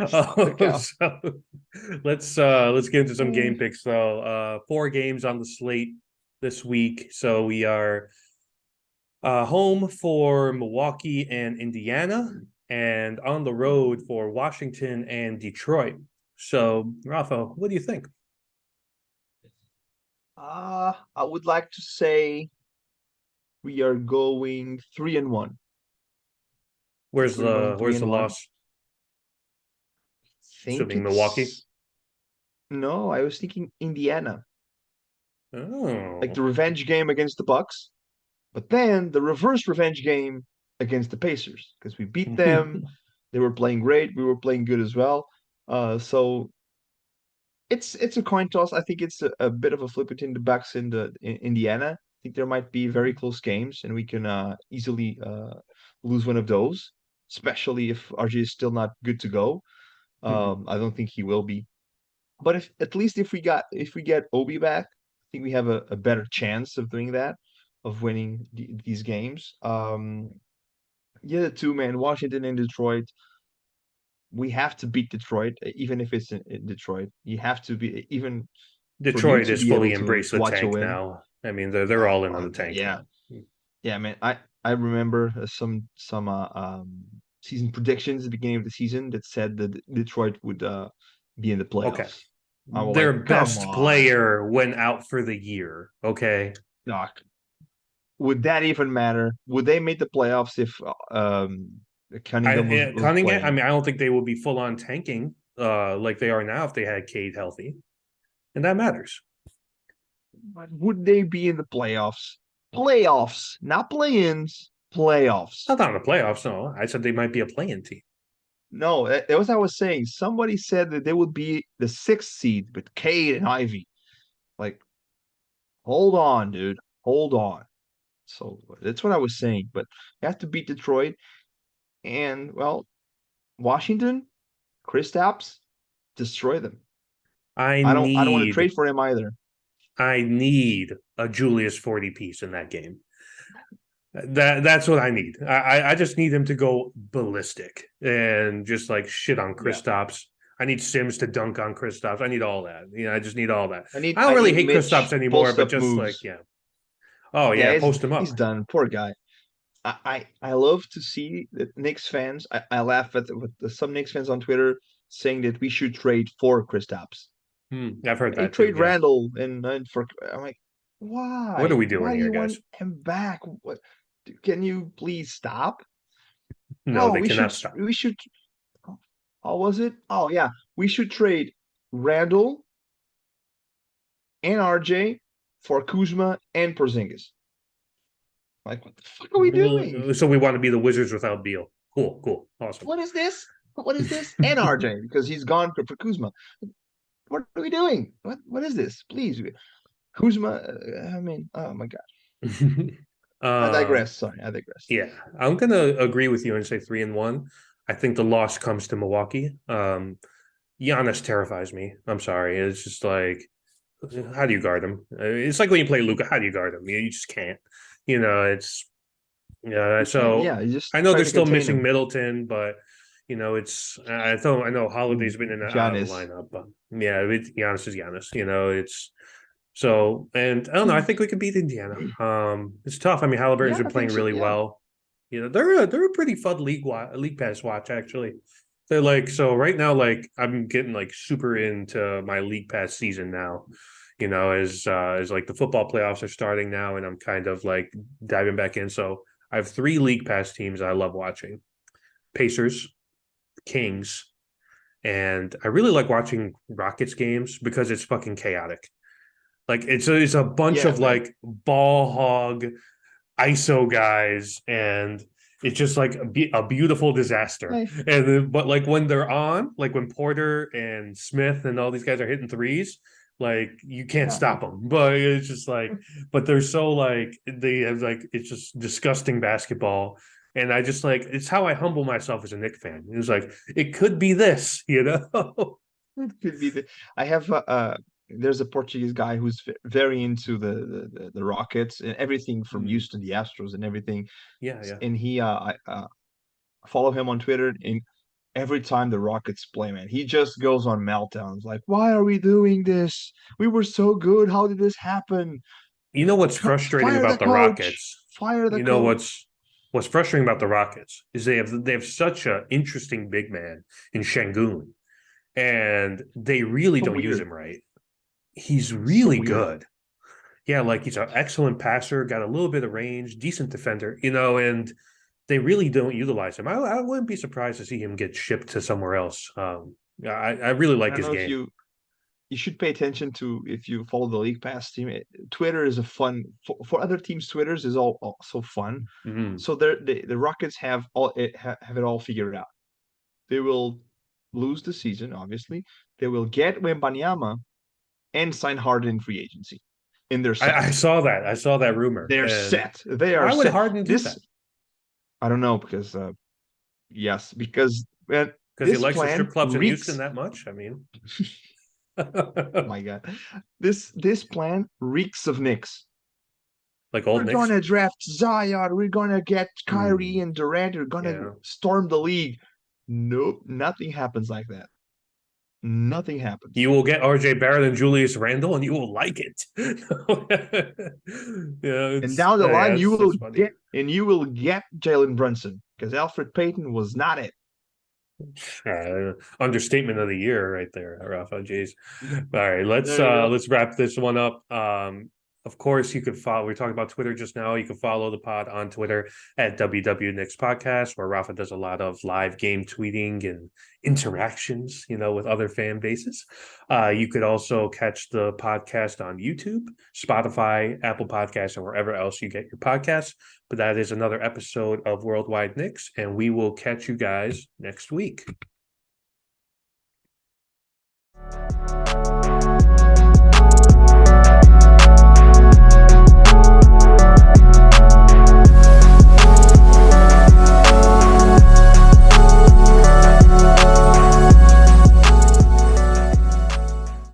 S2: Stop the count.
S1: So let's get into some game picks though. 4 games on the slate this week. So we are home for Milwaukee and Indiana, and on the road for Washington and Detroit. So, Rafa, what do you think?
S2: I would like to say we are going 3-1. I think we're going three
S1: Where's the
S2: and one.
S1: loss?
S2: Think
S1: Assuming Milwaukee.
S2: it's no, I was thinking Indiana, like
S1: Oh.
S2: the revenge game against the Bucks, but then the reverse revenge game against the Pacers because we beat them. They were playing great. We were playing good as well. So it's a coin toss. I think it's a bit of a flip between the Bucks and Indiana. I think there might be very close games, and we can easily lose one of those, especially if RJ is still not good to go. I don't think he will be. But if at least if we get Obi back, I think we have a better chance of doing that, of winning these games. Yeah, the two man, Washington and Detroit. We have to beat Detroit, even if it's in Detroit. You have to be even for you
S1: Detroit
S2: to
S1: has
S2: be able
S1: fully
S2: to
S1: embraced
S2: to
S1: the
S2: watch a
S1: tank
S2: win.
S1: now. I mean, they're all in on the
S2: Okay,
S1: tank
S2: yeah,
S1: now.
S2: yeah, man. I remember some season predictions at the beginning of the season that said that Detroit would be in the
S1: Okay.
S2: playoffs. I was
S1: Their
S2: like, come
S1: best
S2: on,
S1: player went out for the year. Okay.
S2: Doc. Would that even matter? Would they make the playoffs if Cunningham was
S1: Cunningham, I
S2: playing?
S1: mean, I don't think they would be full on tanking like they are now if they had Cade healthy. And that matters.
S2: But would they be in the playoffs? Playoffs, not play-ins. Playoffs.
S1: Not on the playoffs, no. I said they might be a playing team.
S2: No, that was what I was saying. Somebody said that they would be the 6th seed with Cade and Ivy. Like, hold on, dude. Hold on. So that's what I was saying. But you have to beat Detroit. And, well, Washington, Kristaps, destroy them.
S1: I
S2: I don't want to
S1: need
S2: trade for him either.
S1: I need a Julius 40 piece in that game. That's what I need. I just need him to go ballistic and just like shit on
S2: Yeah.
S1: Kristaps. I need Sims to dunk on Kristaps. I need all that. I just need all that. I don't
S2: I
S1: really
S2: need
S1: hate Kristaps
S2: Mitch
S1: anymore,
S2: post
S1: but
S2: up
S1: just like
S2: moves.
S1: yeah. Oh
S2: Yeah,
S1: yeah, post him
S2: he's
S1: up.
S2: done. Poor guy. I love to see that Knicks fans. I laugh at some Knicks fans on Twitter saying that we should trade for Kristaps.
S1: I've heard
S2: Hey,
S1: that too.
S2: trade
S1: Yeah.
S2: Randall and for. I'm like,
S1: What are
S2: why?
S1: we doing
S2: Why do
S1: here,
S2: you want
S1: guys?
S2: him back? What? Can you please stop?
S1: No,
S2: No,
S1: they cannot stop.
S2: we should. How was it? Oh yeah, we should trade Randall and RJ for Kuzma and Porzingis. Like, what the fuck are we doing?
S1: So we want to be the Wizards without Beal. Cool, cool, awesome.
S2: What is this? What is this? And RJ because he's gone for Kuzma. What are we doing? What is this? Please, Kuzma. I mean, oh my god. I
S1: uh,
S2: digress. Sorry, I digress.
S1: yeah, I'm gonna agree with you and say 3-1. I think the loss comes to Milwaukee. Giannis terrifies me. I'm sorry. It's just like, how do you guard him? It's like when you play Luca. How do you guard him? You just can't. It's
S2: You can,
S1: so
S2: yeah. You just
S1: I know
S2: try
S1: they're
S2: to
S1: still
S2: contain
S1: missing
S2: him.
S1: Middleton, but it's I know
S2: Ooh,
S1: Holiday's been in and out of the
S2: Giannis.
S1: lineup, but yeah, Giannis is Giannis. It's so, and I don't know. I think we could beat Indiana. It's tough. I mean, Halliburton's
S2: Yeah,
S1: been
S2: I
S1: playing
S2: think so.
S1: really
S2: Yeah.
S1: well. They're a pretty fun league pass watch actually. They're like so right now. Like I'm getting like super into my league pass season now. as like the football playoffs are starting now, and I'm kind of like diving back in. So I have 3 league pass teams I love watching: Pacers, Kings, and I really like watching Rockets games because it's fucking chaotic. Like it's a bunch
S2: Yeah,
S1: of
S2: man.
S1: like ball hog ISO guys, and it's just like a beautiful disaster.
S2: Hey,
S1: And then, but like when they're on, like when Porter and Smith and all these guys are hitting threes, like you can't
S2: yeah.
S1: stop them. But it's just like, but they're so like they have like it's just disgusting basketball. And I just like it's how I humble myself as a Knicks fan. It's like it could be this.
S2: It could be I have there's a Portuguese guy who's very into the Rockets and everything from
S1: Mm.
S2: Houston, the Astros, and everything.
S1: Yeah, yeah.
S2: And I follow him on Twitter, and every time the Rockets play, man, he just goes on meltdowns. Like, why are we doing this? We were so good. How did this happen?
S1: You know what's frustrating
S2: Fire the
S1: about the
S2: coach.
S1: Rockets?
S2: Fire the
S1: You know
S2: coach.
S1: what's frustrating about the Rockets is they have such an interesting big man in Shangun, and they really
S2: So
S1: don't use
S2: weird.
S1: him right. He's
S2: So
S1: really
S2: weird.
S1: good. Yeah, like he's an excellent passer, got a little bit of range, decent defender, and they really don't utilize him. I wouldn't be surprised to see him get shipped to somewhere else. I really
S2: I
S1: like
S2: don't
S1: his
S2: know if
S1: game.
S2: you should pay attention to if you follow the League Pass team. Twitter is a fun for other teams. Twitter's is all also fun.
S1: Mhm.
S2: So the Rockets have it all figured out. They will lose the season, obviously. They will get Wembanyama and sign Harden in free agency. And they're
S1: I
S2: set.
S1: saw that. I saw that rumor,
S2: They're
S1: and
S2: set. They are
S1: why would
S2: set.
S1: Harden do that?
S2: This I don't know because yes, because
S1: Because he
S2: this
S1: likes the strip
S2: plan
S1: clubs in Houston
S2: reeks.
S1: that much. I mean,
S2: My God, this plan reeks of Knicks.
S1: like
S2: We're
S1: old Knicks.
S2: gonna draft Zion. We're gonna get Kyrie
S1: Mm,
S2: and Durant. We're gonna
S1: yeah,
S2: storm the league. Nope, nothing happens like that. Nothing happens.
S1: you will get RJ Barrett and Julius Randle, and you will like it. Yeah,
S2: And
S1: it's
S2: down the
S1: yeah,
S2: line, you will
S1: it's funny.
S2: get Jalen Brunson because Alfred Payton was not it.
S1: Understatement of the year, right there, Rafa. Jeez. All right, let's
S2: There you
S1: uh
S2: go.
S1: let's wrap this one up. Of course, you could follow. We talked about Twitter just now. You can follow the pod on Twitter at WW Knicks Podcast, where Rafa does a lot of live game tweeting and interactions, with other fan bases. You could also catch the podcast on YouTube, Spotify, Apple Podcasts, and wherever else you get your podcasts. But that is another episode of Worldwide Knicks, and we will catch you guys next week.